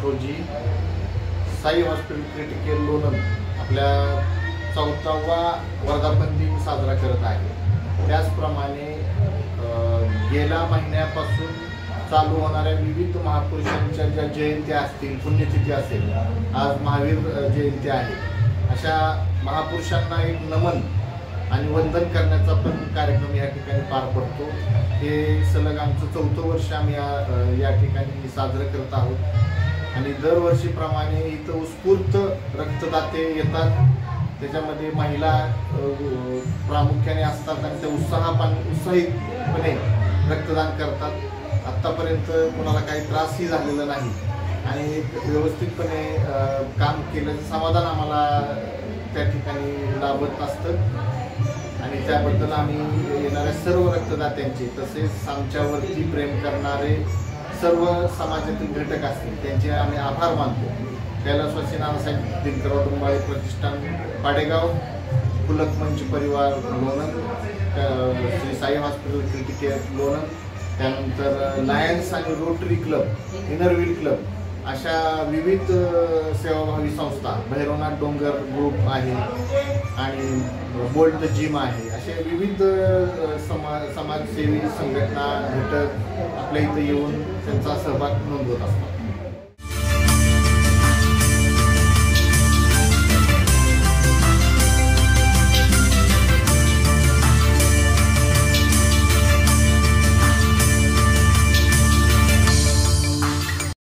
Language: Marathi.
रोजी साई हॉस्पिटल क्रिटिकल लोणंद आपल्या 4वा वर्धापन दिन साजरा करत आहे। त्याचप्रमाणे गेल्या महिन्यापासून चालू होणाऱ्या विविध महापुरुषांच्या ज्या जयंत्या असतील, पुण्यतिथी असेल, आज महावीर जयंती आहे, अशा महापुरुषांना एक नमन आणि वंदन करण्याचा पण कार्यक्रम या ठिकाणी पार पडतो। हे सलग आमचं 4थं वर्ष आम्ही या ठिकाणी साजरं करत आहोत आणि दरवर्षीप्रमाणे इथं उत्स्फूर्त रक्तदाते येतात। त्याच्यामध्ये महिला प्रामुख्याने असतात आणि त्या उत्साहीपणे रक्तदान करतात। आत्तापर्यंत कोणाला काही त्रासही झालेला नाही आणि व्यवस्थितपणे काम केल्याचं समाधान आम्हाला त्या ठिकाणी लाभत असतं आणि त्याबद्दल आम्ही येणाऱ्या सर्व रक्तदात्यांचे तसेच आमच्यावरती प्रेम करणारे सर्व समाजातील घटक असतील त्यांचे आम्ही आभार मानतो। कैलासवासी नानासाहेब दिनकरराव डोंबाळे प्रतिष्ठान पाडेगाव, फुलक मंच परिवार लोणंद, श्री साई हॉस्पिटल क्रिटिकल लोणंद, त्यानंतर लायन्स आणि रोटरी क्लब, इनरव्हील क्लब अशा विविध सेवाभावी संस्था, भैरवनाथ डोंगर ग्रुप आहे आणि बोल्ड द जिम आहे, असे विविध समाजसेवी संघटना घटक आपल्या इथं येऊन त्यांचा सहभाग नोंदवत असतात।